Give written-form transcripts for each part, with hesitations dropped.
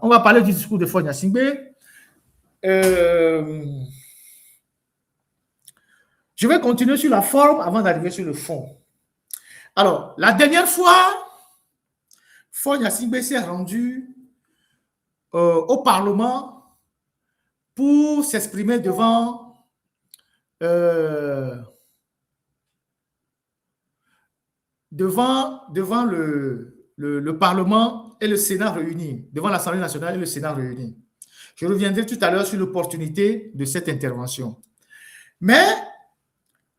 on va parler du discours de Faure Gnassingbé. Je vais continuer sur la forme avant d'arriver sur le fond. Alors, la dernière fois, Faure Gnassingbé s'est rendu au Parlement pour s'exprimer devant le Parlement et le Sénat réunis, devant l'Assemblée nationale et le Sénat réunis. Je reviendrai tout à l'heure sur l'opportunité de cette intervention. Mais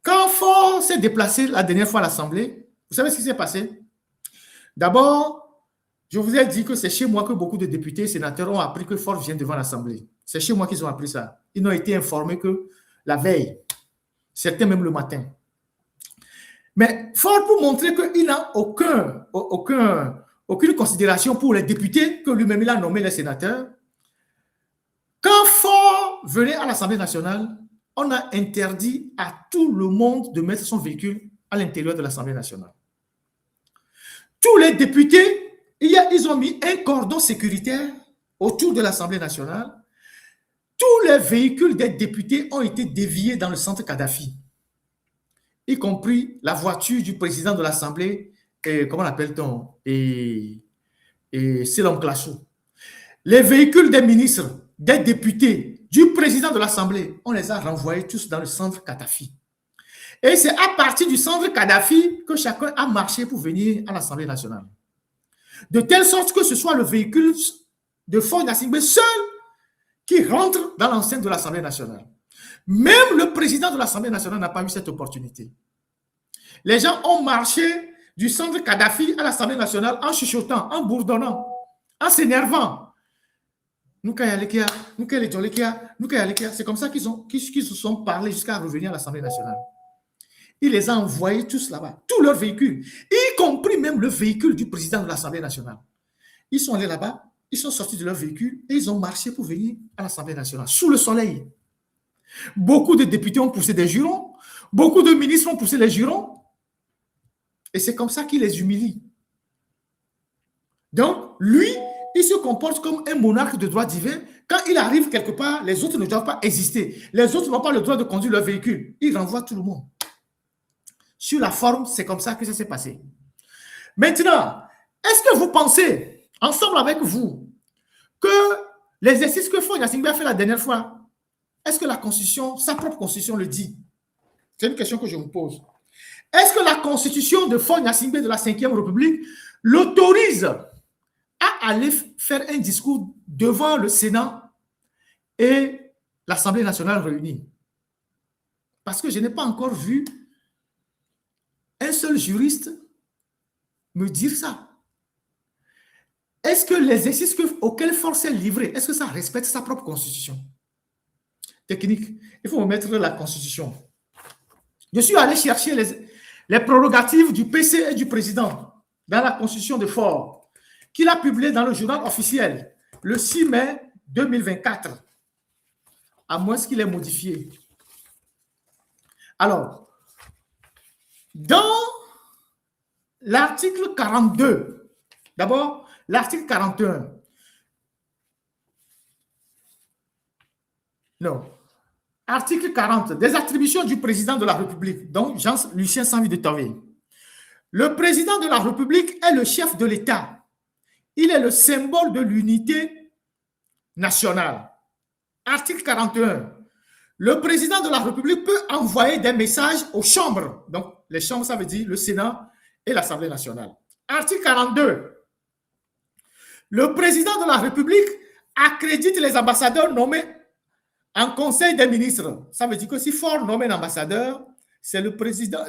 quand Faure s'est déplacé la dernière fois à l'Assemblée, vous savez ce qui s'est passé? D'abord, je vous ai dit que c'est chez moi que beaucoup de députés et sénateurs ont appris que Faure vient devant l'Assemblée. C'est chez moi qu'ils ont appris ça. Ils n'ont été informés que la veille, certains même le matin. Mais Faure, pour montrer qu'il n'a aucune considération pour les députés que lui-même il a nommé les sénateurs, quand Faure venait à l'Assemblée nationale, on a interdit à tout le monde de mettre son véhicule à l'intérieur de l'Assemblée nationale. Tous les députés, ils ont mis un cordon sécuritaire autour de l'Assemblée nationale. Tous les véhicules des députés ont été déviés dans le centre Kadhafi, y compris la voiture du président de l'Assemblée, comment l'appelle-t-on, et Selom Klassou. Les véhicules des ministres, des députés, du président de l'Assemblée, on les a renvoyés tous dans le centre Kadhafi. Et c'est à partir du centre Kadhafi que chacun a marché pour venir à l'Assemblée nationale. De telle sorte que ce soit le véhicule de Faure Gnassingbé seul qui rentre dans l'enceinte de l'Assemblée nationale. Même le président de l'Assemblée nationale n'a pas eu cette opportunité. Les gens ont marché du centre Kadhafi à l'Assemblée nationale en chuchotant, en bourdonnant, en s'énervant. C'est comme ça qu'ils se sont parlé jusqu'à revenir à l'Assemblée nationale. Il les a envoyés tous là-bas, tous leurs véhicules, y compris même le véhicule du président de l'Assemblée nationale. Ils sont allés là-bas, ils sont sortis de leur véhicule et ils ont marché pour venir à l'Assemblée nationale, sous le soleil. Beaucoup de députés ont poussé des jurons, beaucoup de ministres ont poussé les jurons, et c'est comme ça qu'il les humilie. Donc, lui, il se comporte comme un monarque de droit divin. Quand il arrive quelque part, les autres ne doivent pas exister. Les autres n'ont pas le droit de conduire leur véhicule. Il renvoie tout le monde. Sur la forme, c'est comme ça que ça s'est passé. Maintenant, est-ce que vous pensez, ensemble avec vous, que l'exercice que Faure Gnassingbé a fait la dernière fois, est-ce que la Constitution, sa propre Constitution le dit? C'est une question que je vous pose. Est-ce que la Constitution de Faure Gnassingbé de la 5e République l'autorise à aller faire un discours devant le Sénat et l'Assemblée nationale réunie? Parce que je n'ai pas encore vu un seul juriste me dire ça. Est-ce que l'exercice auquel Faure s'est livré, est-ce que ça respecte sa propre Constitution? Technique, il faut me mettre la Constitution. Je suis allé chercher les prérogatives du PC et du président dans la Constitution de Faure, qu'il a publié dans le journal officiel le 6 mai 2024, à moins qu'il ait modifié. Alors, dans l'article 42, d'abord, l'article 41, non, article 40, des attributions du président de la République, donc Jean-Lucien Sanvi de Tové. Le président de la République est le chef de l'État. Il est le symbole de l'unité nationale. Article 41. Le président de la République peut envoyer des messages aux chambres. Donc, les chambres, ça veut dire le Sénat et l'Assemblée nationale. Article 42. Le président de la République accrédite les ambassadeurs nommés en conseil des ministres. Ça veut dire que si Faure nomme un ambassadeur, c'est le président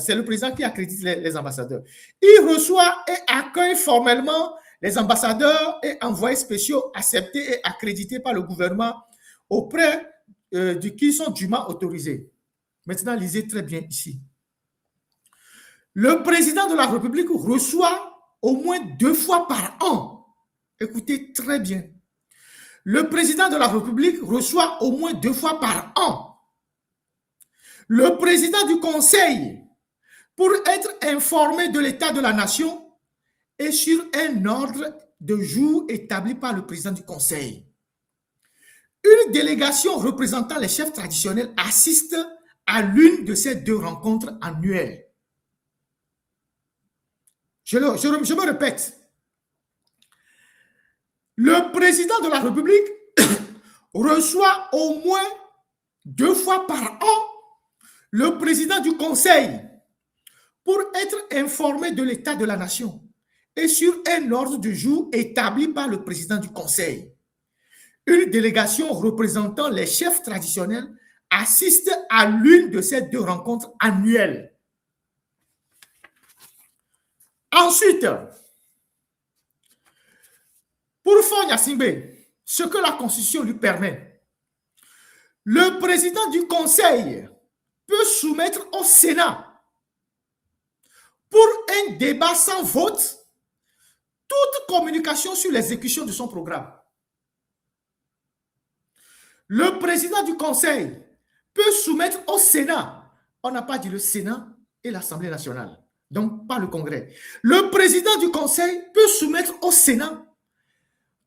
qui accrédite les ambassadeurs. Il reçoit et accueille formellement les ambassadeurs et envoyés spéciaux acceptés et accrédités par le gouvernement auprès de qui sont dûment autorisés. Maintenant, lisez très bien ici. Le président de la République reçoit au moins 2 fois par an. Écoutez très bien. Le président de la République reçoit au moins 2 fois par an le président du Conseil pour être informé de l'état de la nation et sur un ordre de jour établi par le président du conseil. Une délégation représentant les chefs traditionnels assiste à l'une de ces deux rencontres annuelles. Je me répète. Le président de la République reçoit au moins 2 fois par an le président du conseil pour être informé de l'état de la nation et sur un ordre du jour établi par le président du conseil. Une délégation représentant les chefs traditionnels assiste à l'une de ces deux rencontres annuelles. Ensuite, pour Faure Gnassingbé, ce que la Constitution lui permet, le président du conseil peut soumettre au Sénat pour un débat sans vote toute communication sur l'exécution de son programme. Le président du conseil peut soumettre au Sénat, on n'a pas dit le Sénat et l'Assemblée nationale, donc pas le Congrès. Le président du conseil peut soumettre au Sénat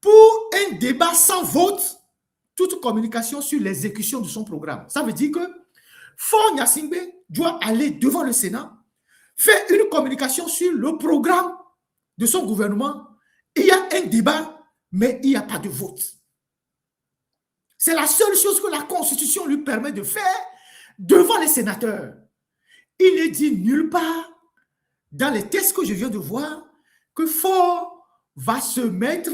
pour un débat sans vote toute communication sur l'exécution de son programme. Ça veut dire que Faure Gnassingbé doit aller devant le Sénat, faire une communication sur le programme de son gouvernement. Il y a un débat, mais il n'y a pas de vote. C'est la seule chose que la Constitution lui permet de faire devant les sénateurs. Il n'est dit nulle part dans les textes que je viens de voir que Faure va se mettre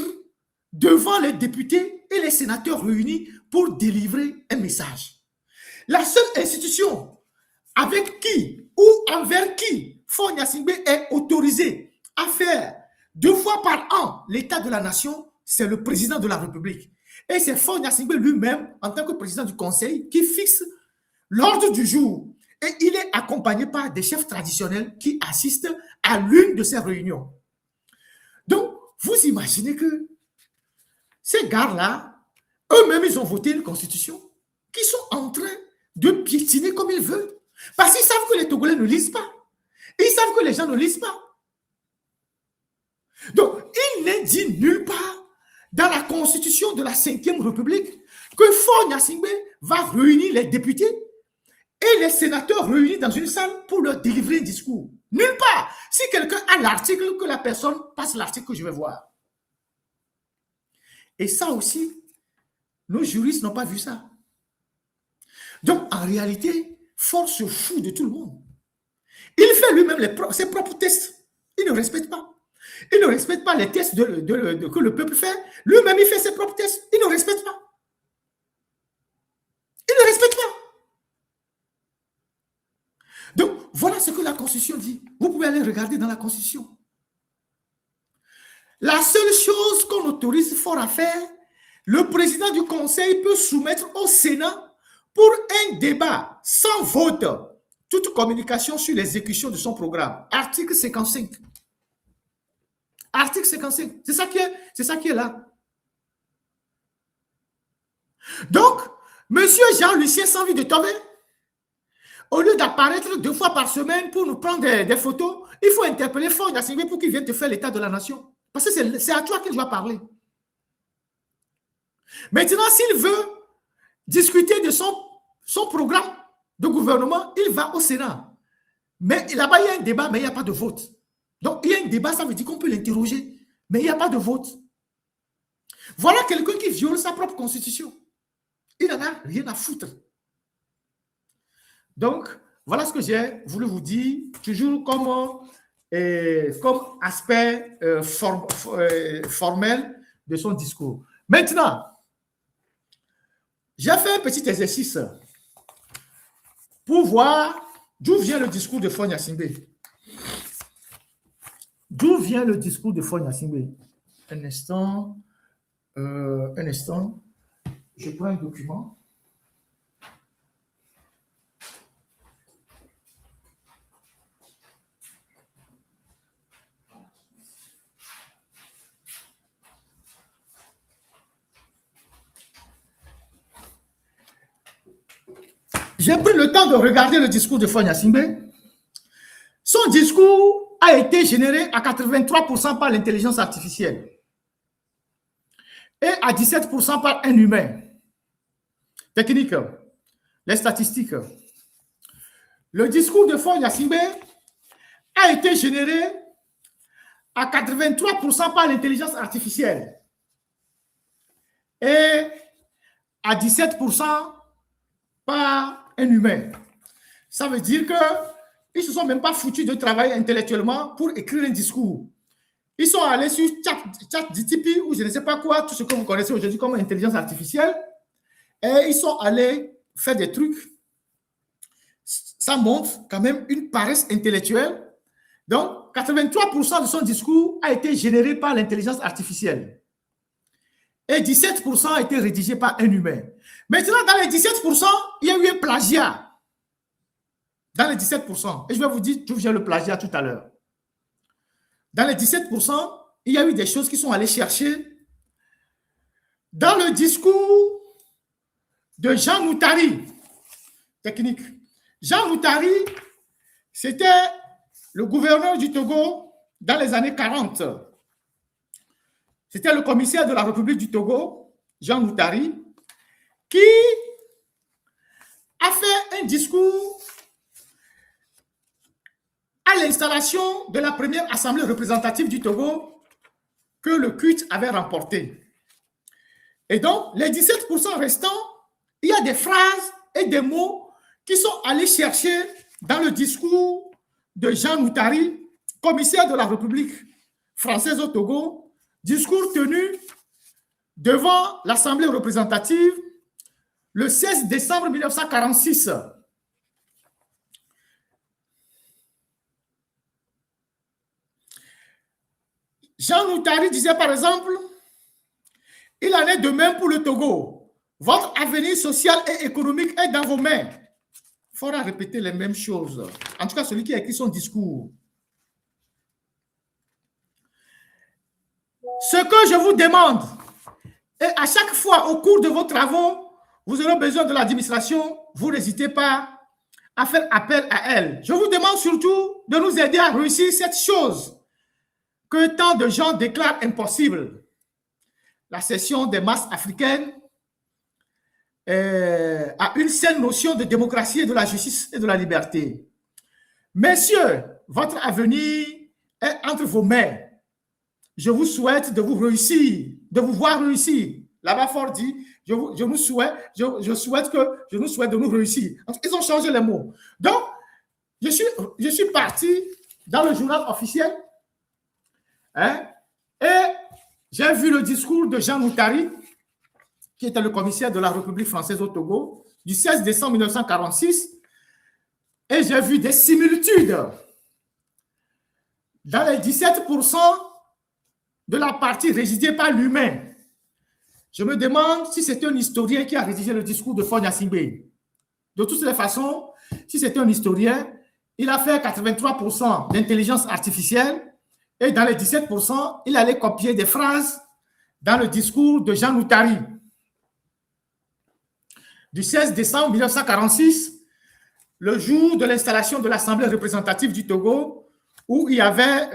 devant les députés et les sénateurs réunis pour délivrer un message. La seule institution avec qui ou envers qui Faure Gnassingbé est autorisé à faire 2 fois par an l'état de la nation, c'est le président de la République. Et c'est Faure Gnassingbé lui-même, en tant que président du conseil, qui fixe l'ordre du jour. Et il est accompagné par des chefs traditionnels qui assistent à l'une de ces réunions. Donc, vous imaginez que ces gars-là, eux-mêmes, ils ont voté une constitution qui sont en train de piétiner comme ils veulent. Parce qu'ils savent que les Togolais ne lisent pas. Ils savent que les gens ne lisent pas. Donc, il n'est dit nulle part dans la constitution de la 5e République que Faure Gnassingbé va réunir les députés et les sénateurs réunis dans une salle pour leur délivrer un discours. Nulle part. Si quelqu'un a l'article, que la personne passe l'article que je vais voir. Et ça aussi, nos juristes n'ont pas vu ça. Donc, en réalité, Faure se fout de tout le monde. Il fait lui-même ses propres tests. Il ne respecte pas. Il ne respecte pas les tests que le peuple fait. Lui-même, il fait ses propres tests. Il ne respecte pas. Il ne respecte pas. Donc, voilà ce que la Constitution dit. Vous pouvez aller regarder dans la Constitution. La seule chose qu'on autorise Faure à faire, le président du conseil peut soumettre au Sénat pour un débat sans vote toute communication sur l'exécution de son programme. Article 55. Article 55. C'est ça qui est là. Donc, monsieur Jean-Lucien Sanvi de Tove, au lieu d'apparaître 2 fois par semaine pour nous prendre des photos, il faut interpeller Faure Gnassingbé pour qu'il vienne te faire l'état de la nation. Parce que c'est à toi qu'il doit parler. Maintenant, s'il veut discuter de son programme de gouvernement, il va au Sénat. Mais là-bas, il y a un débat, mais il n'y a pas de vote. Donc, il y a un débat, ça veut dire qu'on peut l'interroger, mais il n'y a pas de vote. Voilà quelqu'un qui viole sa propre constitution. Il n'en a rien à foutre. Donc, voilà ce que j'ai voulu vous dire, toujours comme aspect formel de son discours. Maintenant, j'ai fait un petit exercice pour voir d'où vient le discours de Faure Gnassingbé. D'où vient le discours de Faure Gnassingbé? Un instant. Je prends un document. J'ai pris le temps de regarder le discours de Faure Gnassingbé. Son discours a été généré à 83% par l'intelligence artificielle. et à 17% par un humain. Technique, les statistiques. Le discours de Faure Gnassingbé a été généré à 83% par l'intelligence artificielle et à 17% par un humain. Ça veut dire qu'ils ne se sont même pas foutus de travailler intellectuellement pour écrire un discours. Ils sont allés sur ChatGPT ou je ne sais pas quoi, tout ce que vous connaissez aujourd'hui comme intelligence artificielle, et ils sont allés faire des trucs. Ça montre quand même une paresse intellectuelle. Donc, 83% de son discours a été généré par l'intelligence artificielle. Et 17% a été rédigé par un humain. Maintenant, dans les 17%, il y a eu un plagiat. Dans les 17%. Et je vais vous dire d'où vient le plagiat tout à l'heure. Dans les 17%, il y a eu des choses qui sont allées chercher dans le discours de Jean Moutari. Technique. Jean Moutari, c'était le gouverneur du Togo dans les années 40. C'était le commissaire de la République du Togo, Jean Moutari, qui a fait un discours à l'installation de la première assemblée représentative du Togo que le CUT avait remporté. Et donc, les 17% restants, il y a des phrases et des mots qui sont allés chercher dans le discours de Jean Moutari, commissaire de la République française au Togo, discours tenu devant l'Assemblée représentative le 16 décembre 1946. Jean Moutari disait par exemple, il en est de même pour le Togo. Votre avenir social et économique est dans vos mains. Il faudra répéter les mêmes choses. En tout cas, celui qui a écrit son discours. Ce que je vous demande, et à chaque fois au cours de vos travaux, vous aurez besoin de l'administration, vous n'hésitez pas à faire appel à elle. Je vous demande surtout de nous aider à réussir cette chose que tant de gens déclarent impossible. La cession des masses africaines a une saine notion de démocratie et de la justice et de la liberté. Messieurs, votre avenir est entre vos mains. Je vous souhaite de vous réussir, de vous voir réussir. Là-bas, Faure dit, je nous souhaite de nous réussir. Ils ont changé les mots. Donc, je suis parti dans le journal officiel et j'ai vu le discours de Jean Moutari, qui était le commissaire de la République française au Togo, du 16 décembre 1946, et j'ai vu des similitudes dans les 17% de la partie rédigée par l'humain. Je me demande si c'est un historien qui a rédigé le discours de Faure Gnassingbé. De toutes les façons, si c'est un historien, il a fait 83% d'intelligence artificielle et dans les 17%, il allait copier des phrases dans le discours de Jean Moutari du 16 décembre 1946, le jour de l'installation de l'Assemblée représentative du Togo, où il y avait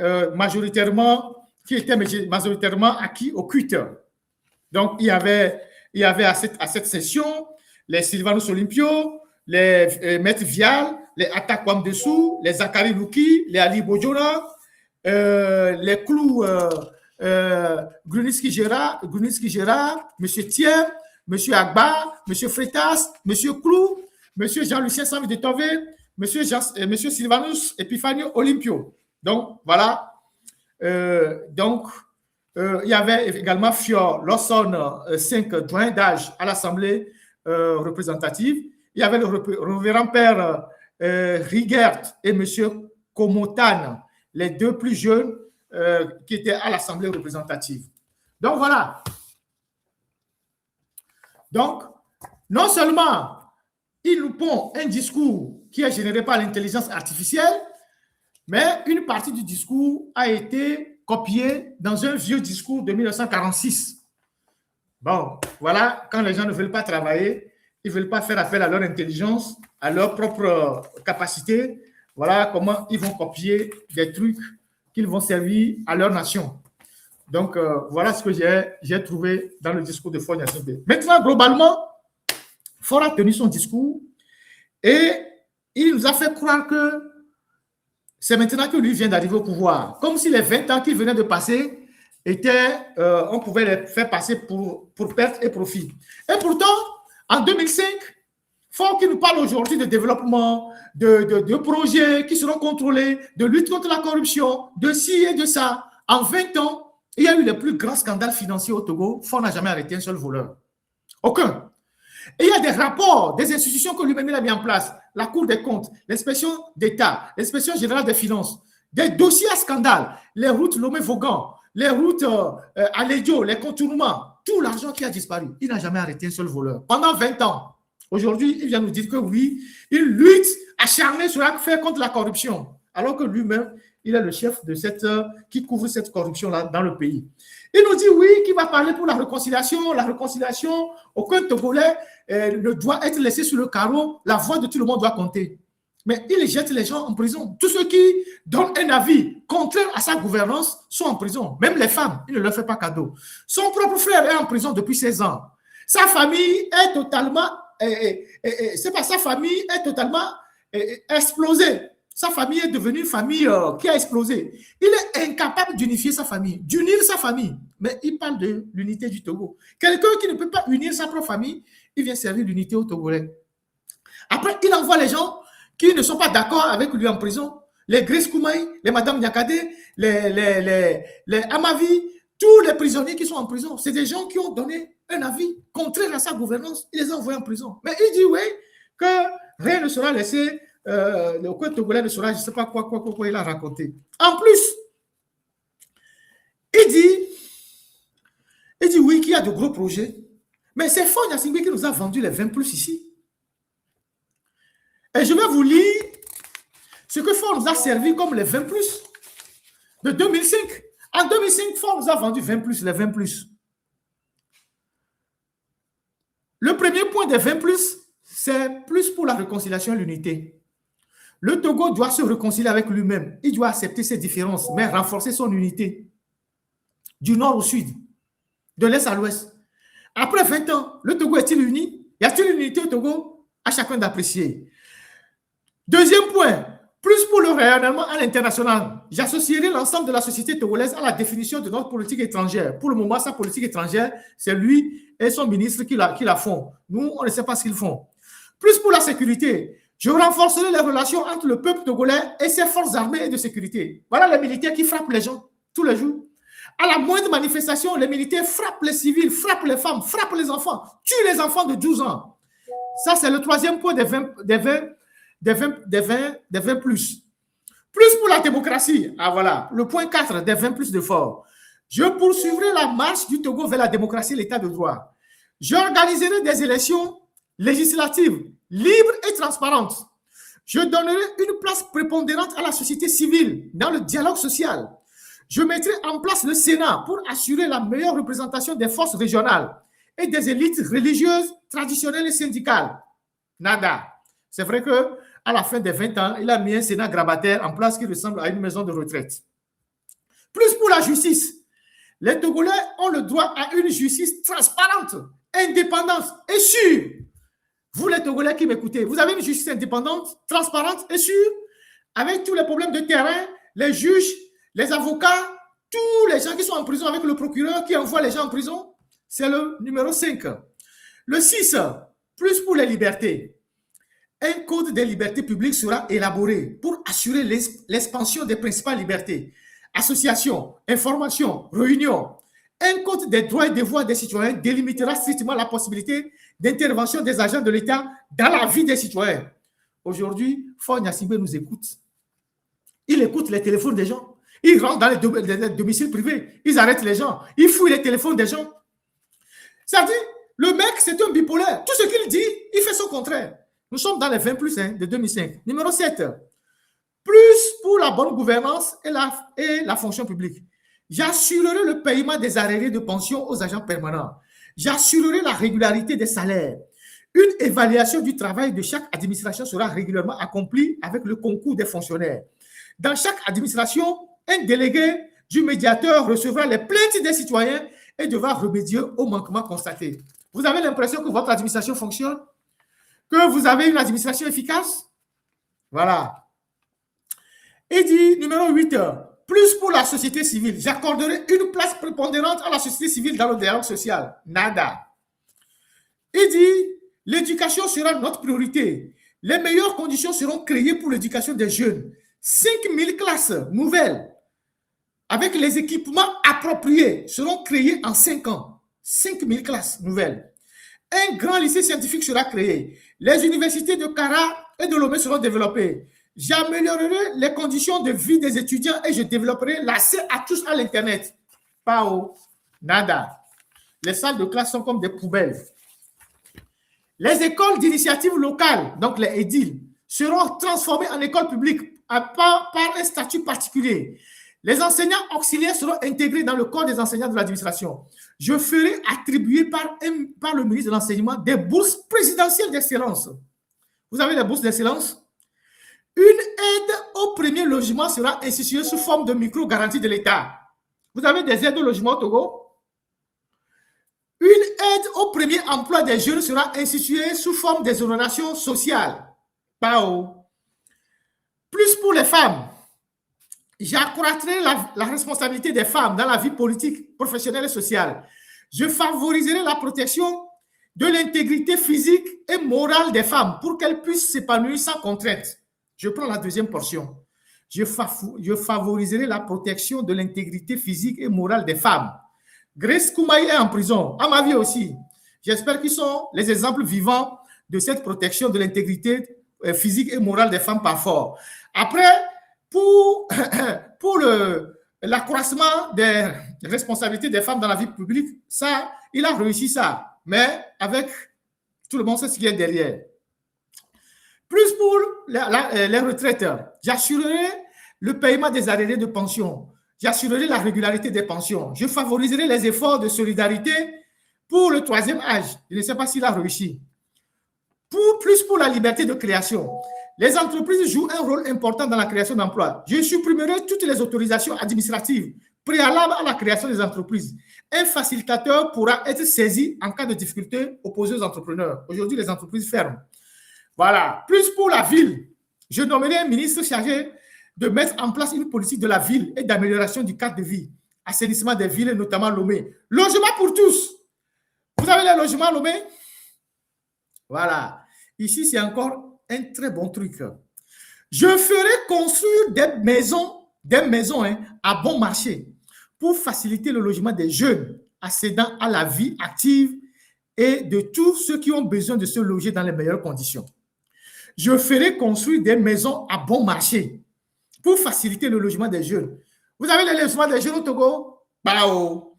qui était majoritairement acquis au CUT. Donc, il y avait à cette session les Sylvanus Olympio, les Maître Vial, les Atakwam Dessou, les Zakari Louki, les Ali Bojona, les Clous Gruniski Gérard, M. Thiers, M. Agba, M. Freitas, M. Clou, M. Jean-Lucien Sambi de Tové, M. Sylvanus Epifanio Olympio. Donc, voilà. Il y avait également Fior Lawson, 5 doyens d'âge à l'Assemblée représentative. Il y avait le révérend père Rigert et M. Komotan, les deux plus jeunes qui étaient à l'Assemblée représentative. Donc, voilà. Donc, non seulement ils nous pondent un discours qui est généré par l'intelligence artificielle, mais une partie du discours a été copiée dans un vieux discours de 1946. Bon, voilà, quand les gens ne veulent pas travailler, ils ne veulent pas faire appel à leur intelligence, à leur propre capacité, voilà comment ils vont copier des trucs qu'ils vont servir à leur nation. Donc, voilà ce que j'ai trouvé dans le discours de Faure Gnassingbé. Maintenant, globalement, Faure a tenu son discours et il nous a fait croire que c'est maintenant que lui vient d'arriver au pouvoir. Comme si les 20 ans qu'il venait de passer on pouvait les faire passer pour perte et profit. Et pourtant, en 2005, Faure qui nous parle aujourd'hui de développement, de projets qui seront contrôlés, de lutte contre la corruption, de ci et de ça. En 20 ans, il y a eu les plus grands scandales financiers au Togo. Faure n'a jamais arrêté un seul voleur. Aucun. Et il y a des rapports des institutions que lui-même a mis en place. La Cour des comptes, l'inspection d'État, l'inspection générale des finances, des dossiers à scandale, les routes Lomé-Vaughan, les routes à Lédio, les contournements, tout l'argent qui a disparu. Il n'a jamais arrêté un seul voleur. Pendant 20 ans. Aujourd'hui, il vient nous dire que oui, il lutte acharné sur la faire contre la corruption. Alors que lui-même, il est le chef de qui couvre cette corruption-là dans le pays. Il nous dit oui, qu'il va parler pour la réconciliation. La réconciliation, aucun Togolais ne doit être laissé sur le carreau. La voix de tout le monde doit compter. Mais il jette les gens en prison. Tous ceux qui donnent un avis contraire à sa gouvernance sont en prison. Même les femmes, il ne leur fait pas cadeau. Son propre frère est en prison depuis 16 ans. Sa famille est totalement... sa famille est totalement explosée. Sa famille est devenue une famille qui a explosé. Il est incapable d'unifier sa famille, d'unir sa famille. Mais il parle de l'unité du Togo. Quelqu'un qui ne peut pas unir sa propre famille, il vient servir l'unité au Togolais. Après, il envoie les gens qui ne sont pas d'accord avec lui en prison. Les Grace Koumaï, les Madame Nyakade, les Amavi, tous les prisonniers qui sont en prison. C'est des gens qui ont donné un avis contraire à sa gouvernance. Il les a envoyés en prison. Mais il dit, oui, que rien ne sera laissé... le coin togolais ne sera, je ne sais pas quoi il a raconté. En plus, il dit oui, qu'il y a de gros projets, mais c'est Faure Gnassingbé qui nous a vendu les 20 plus ici. Et je vais vous lire ce que Faure nous a servi comme les 20 plus de 2005. En 2005, Faure nous a vendu 20 plus, les 20 plus. Le premier point des 20 plus, c'est plus pour la réconciliation et l'unité. Le Togo doit se réconcilier avec lui-même. Il doit accepter ses différences, mais renforcer son unité. Du nord au sud, de l'est à l'ouest. Après 20 ans, le Togo est-il uni? Y a-t-il une unité au Togo? À chacun d'apprécier. Deuxième point, plus pour le rayonnement à l'international. J'associerai l'ensemble de la société togolaise à la définition de notre politique étrangère. Pour le moment, sa politique étrangère, c'est lui et son ministre qui la font. Nous, on ne sait pas ce qu'ils font. Plus pour la sécurité. Je renforcerai les relations entre le peuple togolais et ses forces armées et de sécurité. Voilà les militaires qui frappent les gens tous les jours. À la moindre manifestation, les militaires frappent les civils, frappent les femmes, frappent les enfants, tuent les enfants de 12 ans. Ça, c'est le troisième point des 20 plus. Plus pour la démocratie. Ah voilà, le point 4 des 20 plus de Faure. Je poursuivrai la marche du Togo vers la démocratie et l'état de droit. J'organiserai des élections législatives libres et transparentes. Je donnerai une place prépondérante à la société civile dans le dialogue social. Je mettrai en place le Sénat pour assurer la meilleure représentation des forces régionales et des élites religieuses, traditionnelles et syndicales. Nada. C'est vrai qu'à la fin des 20 ans, il a mis un Sénat grabataire en place qui ressemble à une maison de retraite. Plus pour la justice. Les Togolais ont le droit à une justice transparente, indépendante et sûre. Vous, les Togolais qui m'écoutez, vous avez une justice indépendante, transparente et sûre, avec tous les problèmes de terrain, les juges, les avocats, tous les gens qui sont en prison avec le procureur qui envoie les gens en prison. C'est le numéro 5. Le 6, plus pour les libertés. Un code des libertés publiques sera élaboré pour assurer l'expansion des principales libertés. Association, information, réunion. Un code des droits et devoirs des citoyens délimitera strictement la possibilité d'intervention des agents de l'État dans la vie des citoyens. Aujourd'hui, Faure Gnassingbé nous écoute. Il écoute les téléphones des gens. Ils rentrent dans les domiciles privés. Ils arrêtent les gens. Ils fouillent les téléphones des gens. C'est-à-dire, le mec, c'est un bipolaire. Tout ce qu'il dit, il fait son contraire. Nous sommes dans les 20 plus de 2005. Numéro 7. Plus pour la bonne gouvernance et la fonction publique. J'assurerai le paiement des arriérés de pension aux agents permanents. J'assurerai la régularité des salaires. Une évaluation du travail de chaque administration sera régulièrement accomplie avec le concours des fonctionnaires. Dans chaque administration, un délégué du médiateur recevra les plaintes des citoyens et devra remédier aux manquements constatés. Vous avez l'impression que votre administration fonctionne? Que vous avez une administration efficace? Voilà. Il dit, numéro 8, plus pour la société civile. J'accorderai une place prépondérante à la société civile dans le dialogue social. Nada. Il dit, l'éducation sera notre priorité. Les meilleures conditions seront créées pour l'éducation des jeunes. 5000 classes nouvelles avec les équipements appropriés seront créées en 5 ans. 5000 classes nouvelles. Un grand lycée scientifique sera créé. Les universités de Kara et de Lomé seront développées. J'améliorerai les conditions de vie des étudiants et je développerai l'accès à tous à l'Internet. Pao, nada. Les salles de classe sont comme des poubelles. Les écoles d'initiative locale, donc les édiles, seront transformées en écoles publiques par un statut particulier. Les enseignants auxiliaires seront intégrés dans le corps des enseignants de l'administration. Je ferai attribuer par le ministre de l'Enseignement des bourses présidentielles d'excellence. Vous avez les bourses d'excellence? Une aide au premier logement sera instituée sous forme de micro-garantie de l'État. Vous avez des aides au logement au Togo? Une aide au premier emploi des jeunes sera instituée sous forme d'exonération sociale. Pao. Plus pour les femmes. J'accroîtrai la responsabilité des femmes dans la vie politique, professionnelle et sociale. Je favoriserai la protection de l'intégrité physique et morale des femmes pour qu'elles puissent s'épanouir sans contrainte. Je prends la deuxième portion. Je favoriserai la protection de l'intégrité physique et morale des femmes. Grace Koumaï est en prison, à ma vie aussi. J'espère qu'ils sont les exemples vivants de cette protection de l'intégrité physique et morale des femmes par fort. Après, pour l'accroissement des responsabilités des femmes dans la vie publique, ça, il a réussi ça. Mais avec tout le monde sait ce qui est derrière. Plus pour les retraites, j'assurerai le paiement des arriérés de pension. J'assurerai la régularité des pensions. Je favoriserai les efforts de pour le troisième âge. Je ne sais pas s'il a réussi. Plus pour la liberté de création. Les entreprises jouent un rôle important dans la création d'emplois. Je supprimerai toutes les autorisations administratives préalables à la création des entreprises. Un facilitateur pourra être saisi en cas de difficulté opposée aux entrepreneurs. Aujourd'hui, les entreprises ferment. Voilà. Plus pour la ville. Je nommerai un ministre chargé de mettre en place une politique de la ville et d'amélioration du cadre de vie, assainissement des villes, notamment Lomé. Logement pour tous. Vous avez les logements Lomé? Voilà. Ici, c'est encore un très bon truc. Je ferai construire des maisons à bon marché pour faciliter le logement des jeunes accédant à la vie active et de tous ceux qui ont besoin de se loger dans les meilleures conditions. Je ferai construire des maisons à bon marché pour faciliter le logement des jeunes. Vous avez le logement des jeunes au Togo? Bao.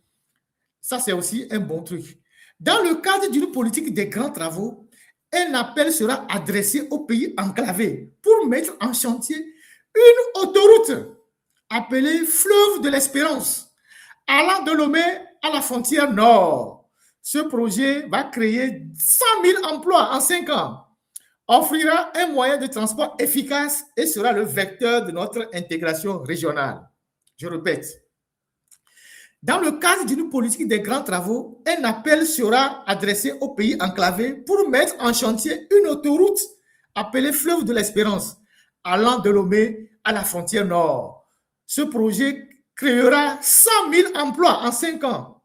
Ça, c'est aussi un bon truc. Dans le cadre d'une politique des grands travaux, un appel sera adressé aux pays enclavés pour mettre en chantier une autoroute appelée Fleuve de l'Espérance, allant de Lomé à la frontière nord. Ce projet va créer 100 000 emplois en 5 ans, offrira un moyen de transport efficace et sera le vecteur de notre intégration régionale. Je répète. Dans le cadre d'une politique des grands travaux, un appel sera adressé aux pays enclavés pour mettre en chantier une autoroute appelée Fleuve de l'Espérance, allant de Lomé à la frontière nord. Ce projet créera 100 000 emplois en 5 ans.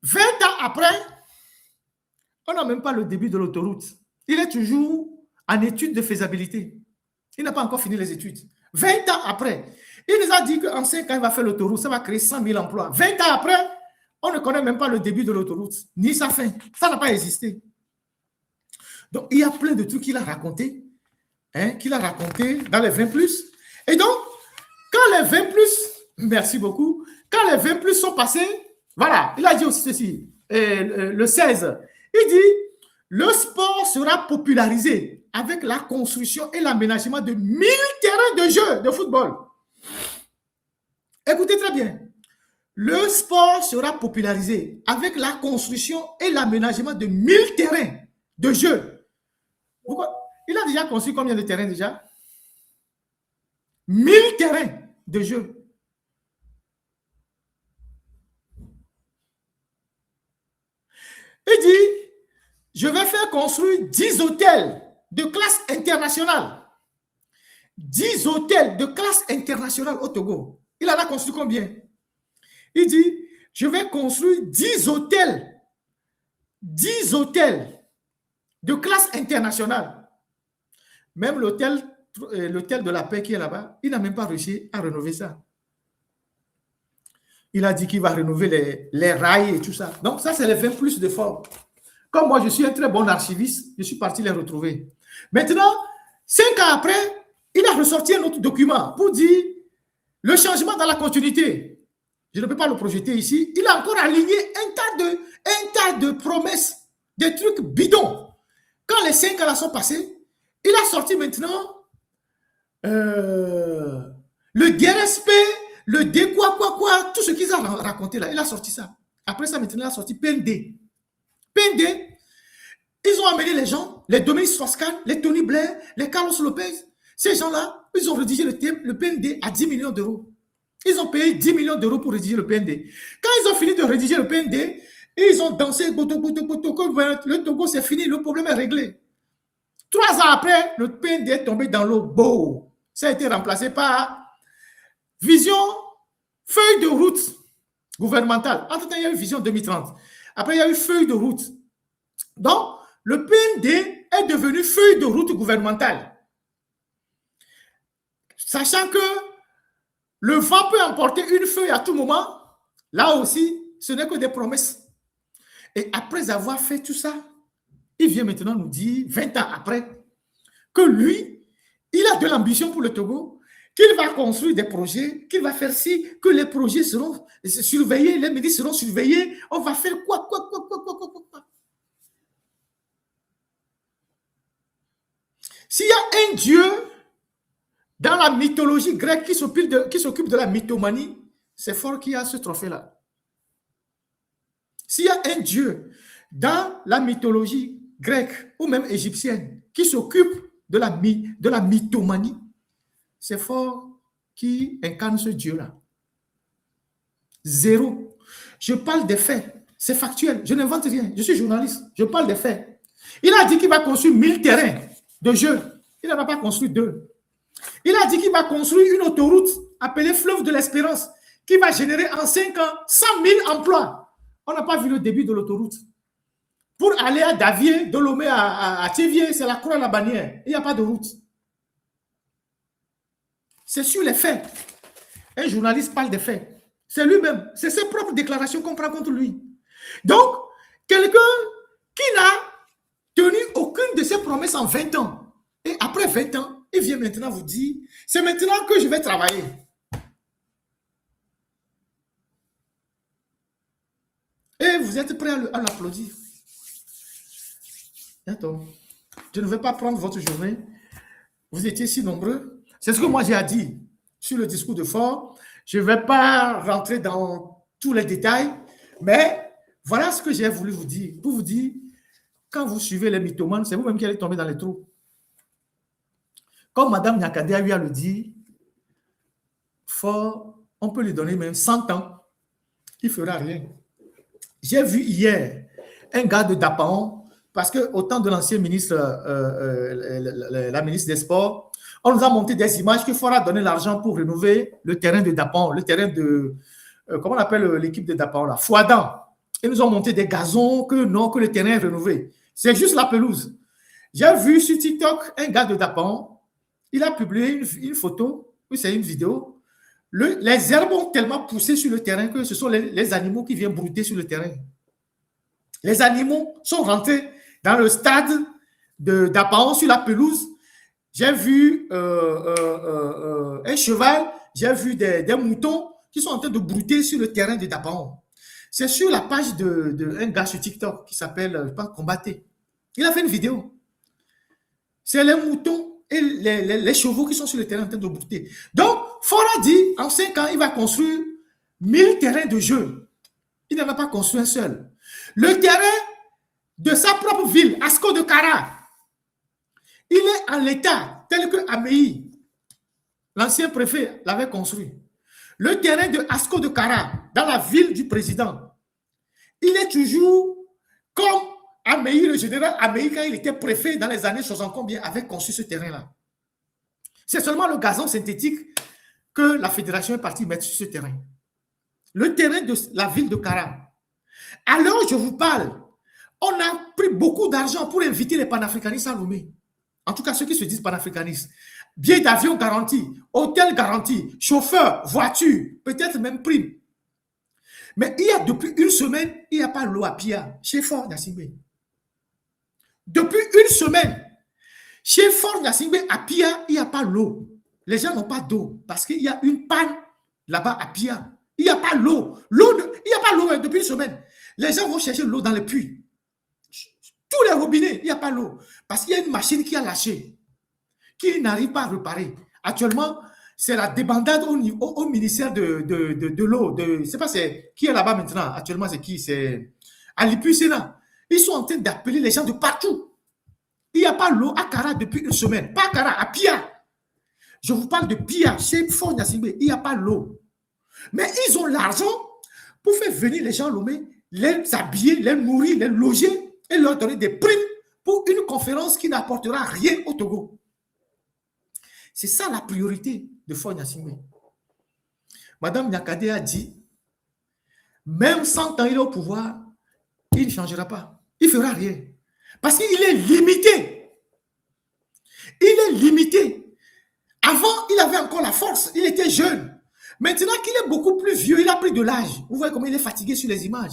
20 ans après, on n'a même pas le début de l'autoroute. Il est toujours en étude de faisabilité. Il n'a pas encore fini les études. 20 ans après, il nous a dit qu'en 5 ans, il va faire l'autoroute, ça va créer 100 000 emplois. 20 ans après, on ne connaît même pas le début de l'autoroute, ni sa fin. Ça n'a pas existé. Donc, il y a plein de trucs qu'il a raconté, dans les 20 plus. Et donc, quand les 20 plus, merci beaucoup, quand les 20 plus sont passés, voilà, il a dit aussi ceci, le 16, il dit, le sport sera popularisé avec la construction et l'aménagement de 1000 terrains de jeu de football. Écoutez très bien. Le sport sera popularisé avec la construction et l'aménagement de 1000 terrains de jeu. Pourquoi? Il a déjà construit combien de terrains déjà? 1000 terrains de jeu. Il dit, je vais faire construire 10 hôtels de classe internationale. 10 hôtels de classe internationale au Togo. Il en a construit combien? Il dit, je vais construire 10 hôtels. 10 hôtels de classe internationale. Même l'hôtel de la paix qui est là-bas, il n'a même pas réussi à rénover ça. Il a dit qu'il va rénover les rails et tout ça. Donc ça, c'est les 20 plus d'efforts. Comme moi, je suis un très bon archiviste, je suis parti les retrouver. Maintenant, 5 ans après, il a ressorti un autre document pour dire le changement dans la continuité. Je ne peux pas le projeter ici. Il a encore aligné un tas de promesses, des trucs bidons. Quand les 5 ans là sont passés, il a sorti maintenant le DRSP, le D quoi, tout ce qu'ils ont raconté là. Il a sorti ça. Après ça, maintenant, il a sorti PND. PND, ils ont amené les gens, les Dominique Strauss-Kahn, les Tony Blair, les Carlos Lopez. Ces gens-là, ils ont rédigé le PND à 10 millions d'euros. Ils ont payé 10 millions d'euros pour rédiger le PND. Quand ils ont fini de rédiger le PND, ils ont dansé, le Togo, c'est fini, le problème est réglé. 3 ans après, le PND est tombé dans l'eau. Beau. Ça a été remplacé par vision, feuille de route gouvernementale. Entre-temps, il y a eu vision 2030. Après, il y a eu feuille de route. Donc, le PND est devenu feuille de route gouvernementale. Sachant que le vent peut emporter une feuille à tout moment, là aussi, ce n'est que des promesses. Et après avoir fait tout ça, il vient maintenant nous dire, 20 ans après, que lui, il a de l'ambition pour le Togo, qu'il va construire des projets, qu'il va faire ci, que les projets seront surveillés, les ministres seront surveillés, on va faire quoi. S'il y a un Dieu dans la mythologie grecque qui s'occupe de la mythomanie, c'est fort qui a ce trophée-là. S'il y a un Dieu dans la mythologie grecque ou même égyptienne qui s'occupe de la mythomanie, c'est fort qui incarne ce Dieu-là. Zéro. Je parle des faits. C'est factuel. Je n'invente rien. Je suis journaliste. Je parle des faits. Il a dit qu'il va construire 1000 terrains de jeu. Il n'en a pas construit 2. Il a dit qu'il va construire une autoroute appelée Fleuve de l'Espérance qui va générer en 5 ans 100 000 emplois. On n'a pas vu le début de l'autoroute. Pour aller à Davier, de Lomé à Thiviers, c'est la croix à la bannière. Il n'y a pas de route. C'est sur les faits. Un journaliste parle des faits. C'est lui-même. C'est ses propres déclarations qu'on prend contre lui. Donc, quelqu'un qui n'a tenu aucune de ses promesses en 20 ans, et après 20 ans, il vient maintenant vous dire, c'est maintenant que je vais travailler. Et vous êtes prêt à l'applaudir. Attends, je ne vais pas prendre votre journée. Vous étiez si nombreux. C'est ce que moi j'ai à dire sur le discours de Faure. Je ne vais pas rentrer dans tous les détails, mais voilà ce que j'ai voulu vous dire. Pour vous dire, quand vous suivez les mythomanes, c'est vous-même qui allez tomber dans les trous. Comme Mme Nyakadé a eu à le dire, Faure, on peut lui donner même 100 ans, il ne fera rien. J'ai vu hier un gars de Dapaon, parce qu'au temps de l'ancien ministre, la ministre des Sports, on nous a monté des images qu'il faudra donner l'argent pour rénover le terrain de Dapaon, le terrain de, comment on appelle l'équipe de Dapaon là, Fouadan. Ils nous ont monté des gazons, que le terrain est rénové. C'est juste la pelouse. J'ai vu sur TikTok un gars de Dapaon, il a publié une photo, oui c'est une vidéo, les herbes ont tellement poussé sur le terrain que ce sont les animaux qui viennent brouter sur le terrain. Les animaux sont rentrés dans le stade d'Apaon sur la pelouse. J'ai vu un cheval, j'ai vu des moutons qui sont en train de brouter sur le terrain de Dapaon. C'est sur la page d'un gars sur TikTok qui s'appelle, je pense, Combatté. Il a fait une vidéo. C'est les moutons et les chevaux qui sont sur le terrain en train de brouter. Donc, Faure dit, en 5 ans, il va construire 1000 terrains de jeu. Il n'en a pas construit un seul. Le terrain de sa propre ville, Asko de Kara, il est en l'état tel que Ameyi, l'ancien préfet, l'avait construit. Le terrain de Asko de Kara, dans la ville du président, il est toujours Comme Améi, le général Améi, quand il était préfet dans les années 60 combien, avait conçu ce terrain-là. C'est seulement le gazon synthétique que la fédération est partie mettre sur ce terrain. Le terrain de la ville de Kara. Alors, je vous parle, on a pris beaucoup d'argent pour inviter les panafricanistes à Lomé. En tout cas, ceux qui se disent panafricanistes. Billets d'avion garantis, hôtel garanti, chauffeur, voiture, peut-être même prime. Mais il y a depuis une semaine, il n'y a pas l'eau à Pia, chez Fort Gnassingbé. Depuis une semaine, chez Fort Gnassingbé, à Pia, il n'y a pas l'eau. Les gens n'ont pas d'eau parce qu'il y a une panne là-bas à Pia. Il n'y a pas l'eau. Il n'y a pas l'eau depuis une semaine. Les gens vont chercher l'eau dans les puits. Tous les robinets, il n'y a pas l'eau. Parce qu'il y a une machine qui a lâché, qui n'arrive pas à réparer. Actuellement, c'est la débandade au ministère de l'eau. Je ne sais pas qui est là-bas maintenant. Actuellement, c'est qui? C'est Alipu Sénat. Ils sont en train d'appeler les gens de partout. Il n'y a pas l'eau à Kara depuis une semaine. Pas à Kara, à Pia. Je vous parle de Pia, chez Fort Gnassingbé. Il n'y a pas l'eau. Mais ils ont l'argent pour faire venir les gens Lomé, les habiller, les nourrir, les loger et leur donner des primes pour une conférence qui n'apportera rien au Togo. C'est ça la priorité de Fort Gnassingbé. Madame Nyakade a dit, même 100 ans il est au pouvoir, il ne changera pas. Il ne fera rien. Parce qu'il est limité. Il est limité. Avant, il avait encore la force. Il était jeune. Maintenant qu'il est beaucoup plus vieux, il a pris de l'âge. Vous voyez comment il est fatigué sur les images.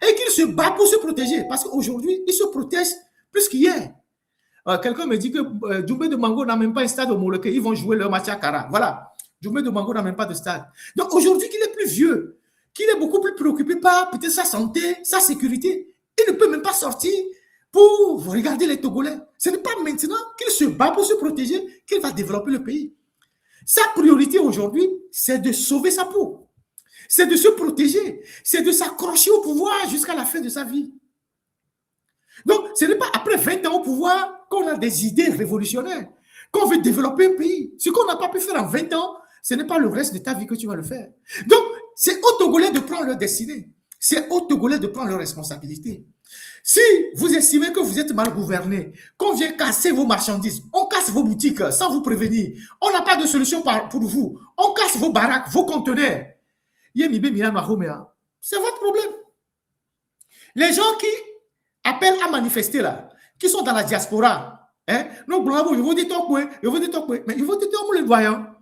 Et qu'il se bat pour se protéger. Parce qu'aujourd'hui, il se protège plus qu'hier. Quelqu'un me dit que Djoumé de Mango n'a même pas un stade au Moloké. Ils vont jouer leur match à Kara. Voilà. Djoumé de Mango n'a même pas de stade. Donc aujourd'hui qu'il est plus vieux, qu'il est beaucoup plus préoccupé par peut-être sa santé, sa sécurité, il ne peut même pas sortir pour regarder les Togolais. Ce n'est pas maintenant qu'il se bat pour se protéger qu'il va développer le pays. Sa priorité aujourd'hui, c'est de sauver sa peau. C'est de se protéger. C'est de s'accrocher au pouvoir jusqu'à la fin de sa vie. Donc, ce n'est pas après 20 ans au pouvoir qu'on a des idées révolutionnaires, qu'on veut développer un pays. Ce qu'on n'a pas pu faire en 20 ans, ce n'est pas le reste de ta vie que tu vas le faire. Donc, c'est aux Togolais de prendre leur destinée. C'est aux Togolais de prendre leurs responsabilités. Si vous estimez que vous êtes mal gouverné, qu'on vient casser vos marchandises, on casse vos boutiques sans vous prévenir, on n'a pas de solution pour vous, on casse vos baraques, vos conteneurs, c'est votre problème. Les gens qui appellent à manifester là, qui sont dans la diaspora, non, ils vont dire mais ils vont dire les doyens.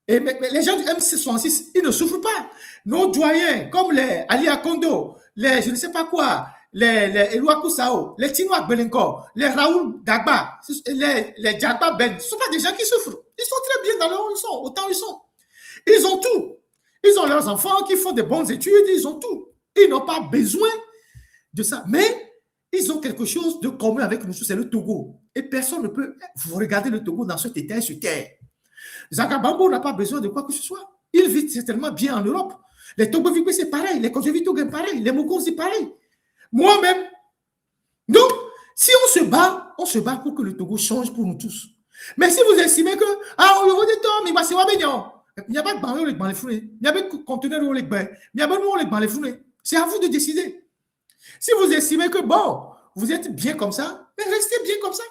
Et mais les gens du MC66, ils ne souffrent pas. Nos doyens, comme les Ali Akondo, les je ne sais pas quoi, les Eloi Koussao, les Tinoa Belenko, les Raoul Dagba, les Djagba Ben, ce ne sont pas des gens qui souffrent. Ils sont très bien dans leur où ils sont, autant ils sont. Ils ont tout. Ils ont leurs enfants qui font des bonnes études, ils ont tout. Ils n'ont pas besoin de ça. Mais ils ont quelque chose de commun avec nous, c'est le Togo. Et personne ne peut vous regarder le Togo dans cet état et sur terre. Zagabambo n'a pas besoin de quoi que ce soit. Il vit certainement bien en Europe. Les Togo-Vigués, c'est pareil. Les Kodjovito, c'est pareil. Les Mogos, c'est pareil. Moi-même. Donc, si on se bat pour que le Togo change pour nous tous. Mais si vous estimez que, on veut des temps, mais c'est mignon. Il n'y a pas de banlieue avec les fouets. Il n'y a pas de conteneur avec les bains. Il n'y a pas de monde avec les fouets. C'est à vous de décider. Si vous estimez que, bon, vous êtes bien comme ça, mais restez bien comme ça.